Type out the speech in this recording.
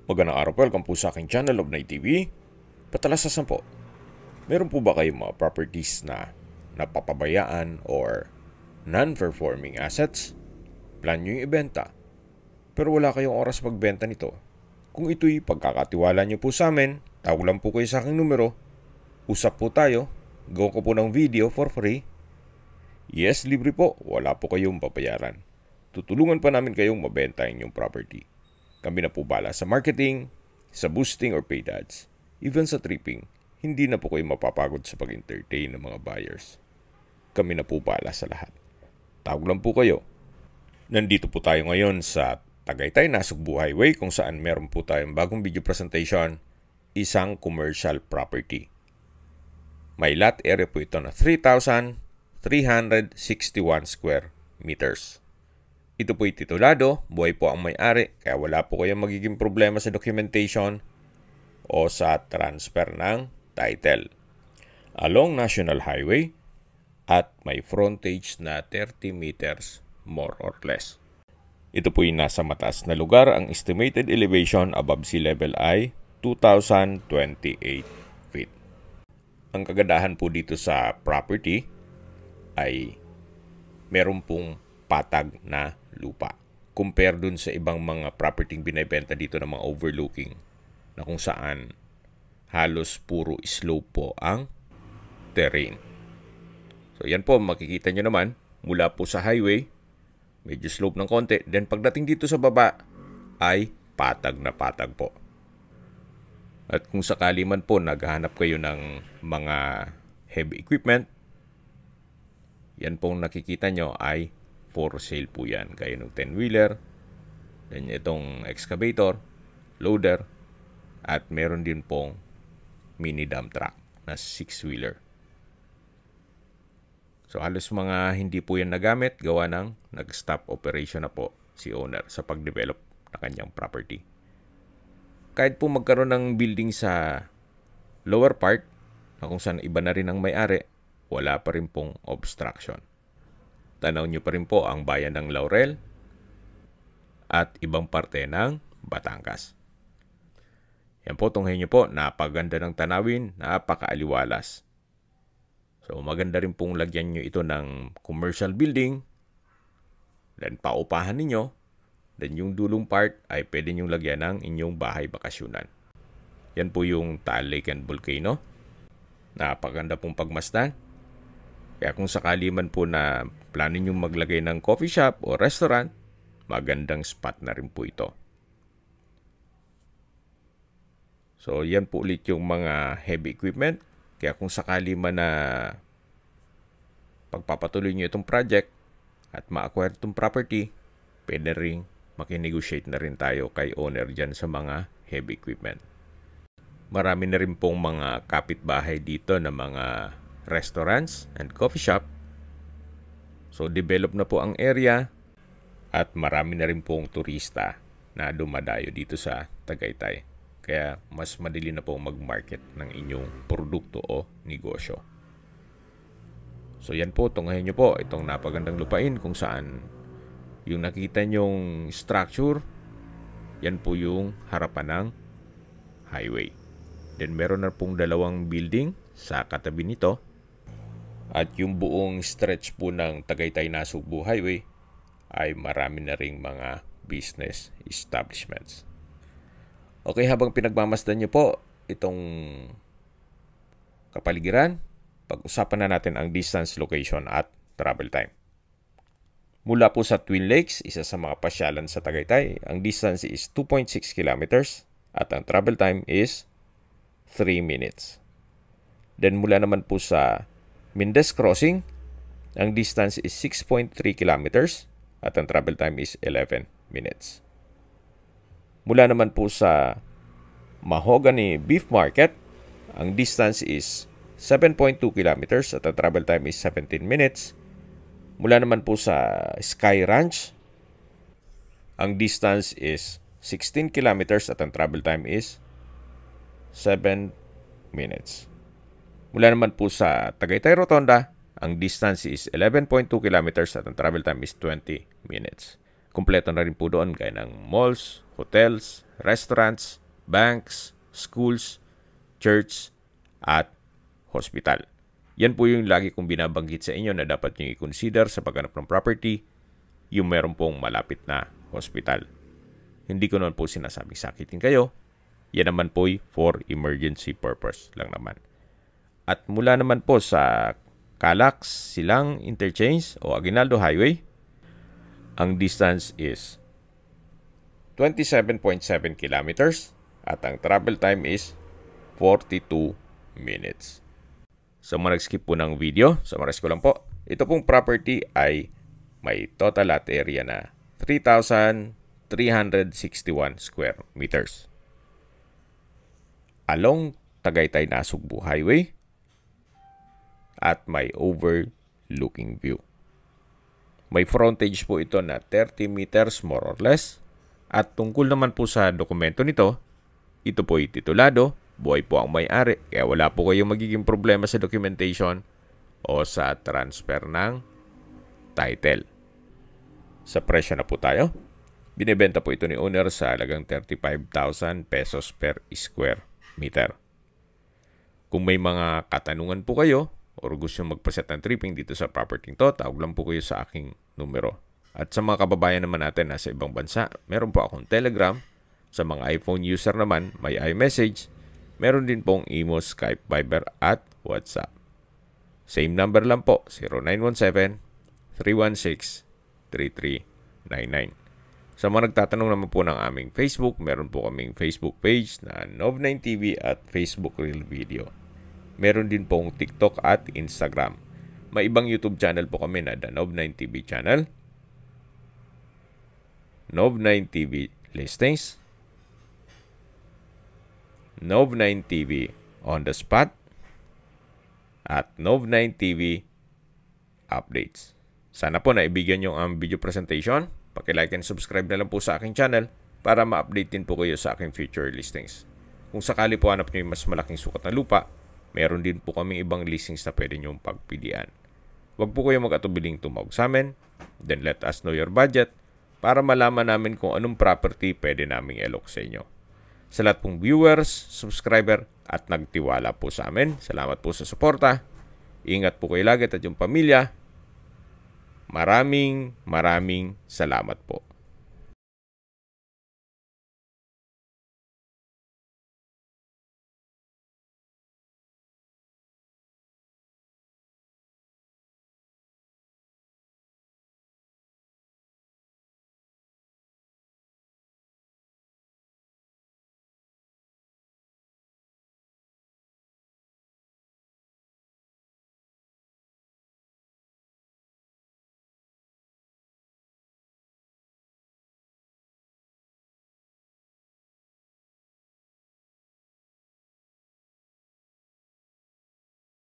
Magandang araw po, welcome po sa aking channel of Night TV. Patalasasan po, meron po ba kayong mga properties na napapabayaan or non-performing assets? Plan nyo yung ibenta, pero wala kayong oras magbenta nito. Kung ito'y pagkakatiwala nyo po sa amin, tawag lang po kayo sa aking numero. Usap po tayo, gawa ko po ng video for free. Yes, libre po, wala po kayong papayaran. Tutulungan pa namin kayong mabenta yung property. Kami na po bala sa marketing, sa boosting or paid ads, even sa tripping. Hindi na po kayo mapapagod sa pag-entertain ng mga buyers. Kami na po bala sa lahat. Tawag lang po kayo. Nandito po tayo ngayon sa Tagaytay, Nasugbu Highway, kung saan meron po tayong bagong video presentation, isang commercial property. May lot area po ito na 3,361 square meters. Ito po'y titulado, buhay po ang may-ari, kaya wala po kayong magiging problema sa documentation o sa transfer ng title. Along National Highway at may frontage na 30 meters more or less. Ito po'y nasa mataas na lugar. Ang estimated elevation above sea level ay 2,028 feet. Ang kagandahan po dito sa property ay meron pong patag na lupa. Compare dun sa ibang mga property binibenta dito ng mga overlooking na kung saan halos puro slope po ang terrain. So yan po, makikita nyo naman mula po sa highway, medyo slope ng konti. Then pagdating dito sa baba ay patag na patag po. At kung sakali man po naghahanap kayo ng mga heavy equipment, yan pong nakikita nyo ay for sale po yan. Gaya ng 10-wheeler, then itong excavator, loader, at meron din pong mini dump truck na 6-wheeler. So halos mga hindi po yan nagamit, gawa ng nag-stop operation na po si owner sa pag-develop na kanyang property. Kahit po magkaroon ng building sa lower part, na kung saan iba na rin ang may-ari, wala pa rin pong obstruction. Tanaw nyo pa rin po ang bayan ng Laurel at ibang parte ng Batangas. Yan po, tunghayin nyo po, napaganda ng tanawin, napakaaliwalas. So maganda rin pong lagyan nyo ito ng commercial building, then paupahan ninyo, then yung dulong part ay pwede nyo lagyan ng inyong bahay bakasyunan. Yan po yung Taal Lake and Volcano. Napaganda pong pagmasdan. Kaya kung sakali man po na plano nyo maglagay ng coffee shop o restaurant, magandang spot na rin po ito. So yan po ulit yung mga heavy equipment. Kaya kung sakali man na pagpapatuloy nyo itong project at ma-acquire itong property, pwede rin makinegotiate na rin tayo kay owner dyan sa mga heavy equipment. Marami na rin pong mga kapitbahay dito na mga restaurants and coffee shop. So develop na po ang area at marami na rin pong turista na dumadayo dito sa Tagaytay. Kaya mas madali na po mag-market ng inyong produkto o negosyo. So yan po, tunghayin nyo po itong napagandang lupain kung saan yung nakita nyong structure, yan po yung harapan ng highway. Then meron na pong dalawang building sa katabi nito. At yung buong stretch po ng Tagaytay Nasugbu Highway ay marami na ring mga business establishments. Okay, habang pinagmamasdan nyo po itong kapaligiran, pag-usapan na natin ang distance, location at travel time. Mula po sa Twin Lakes, isa sa mga pasyalan sa Tagaytay, ang distance is 2.6 kilometers at ang travel time is 3 minutes. Then mula naman po sa Mendez Crossing, ang distance is 6.3 kilometers at ang travel time is 11 minutes. Mula naman po sa Mahogany Beef Market, ang distance is 7.2 kilometers at ang travel time is 17 minutes. Mula naman po sa Sky Ranch, ang distance is 16 kilometers at ang travel time is 7 minutes. Mula naman po sa Tagaytay Rotonda, ang distance is 11.2 kilometers at ang travel time is 20 minutes. Kumpleto na rin po doon gaya ng malls, hotels, restaurants, banks, schools, church, at hospital. Yan po yung lagi kong binabanggit sa inyo na dapat nyo i-consider sa paghanap ng property, yung meron pong malapit na hospital. Hindi ko naman po sinasabing sakitin kayo. Yan naman po for emergency purpose lang naman. At mula naman po sa Calax, Silang Interchange o Aguinaldo Highway, ang distance is 27.7 kilometers at ang travel time is 42 minutes. So mga nag-skip po ng video, summarize ko lang po. Ito pong property ay may total lot area na 3,361 square meters. Along Tagaytay Nasugbu Highway at may overlooking view. May frontage po ito na 30 meters more or less. At tungkol naman po sa dokumento nito, ito po ay titulado, buhay po ang may-ari, kaya wala po kayong magiging problema sa documentation o sa transfer ng title. Sa presyo na po tayo. Binibenta po ito ni owner sa halagang 35,000 pesos per square meter. Kung may mga katanungan po kayo o gusto magpaset ng tripping dito sa property to, tawag lang po kayo sa aking numero. At sa mga kababayan naman natin nasa ibang bansa, meron po akong Telegram. Sa mga iPhone user naman, may iMessage. Meron din pong Imo, Skype, Viber at WhatsApp. Same number lang po, 0917-316-3399. Sa mga nagtatanong naman po ng aming Facebook, meron po kaming Facebook page na Nov9TV at Facebook Reel Video. Meron din pong TikTok at Instagram. May ibang YouTube channel po kami na The Nov9TV channel, Nov9TV Listings, Nov9TV On The Spot, at Nov9TV Updates. Sana po naibigyan nyo ang video presentation. Paki-like and subscribe na lang po sa aking channel para ma-update din po kayo sa aking future listings. Kung sakali po hanap nyo yung mas malaking sukat na lupa, meron din po kaming ibang listings na pwede nyong pagpilian. Huwag po kayo mag-atubiling tumawag sa amin, then let us know your budget para malaman namin kung anong property pwede naming i-alok sa inyo. Sa lahat pong viewers, subscriber at nagtiwala po sa amin, salamat po sa suporta. Ingat po kayo lagi at yung pamilya. Maraming salamat po.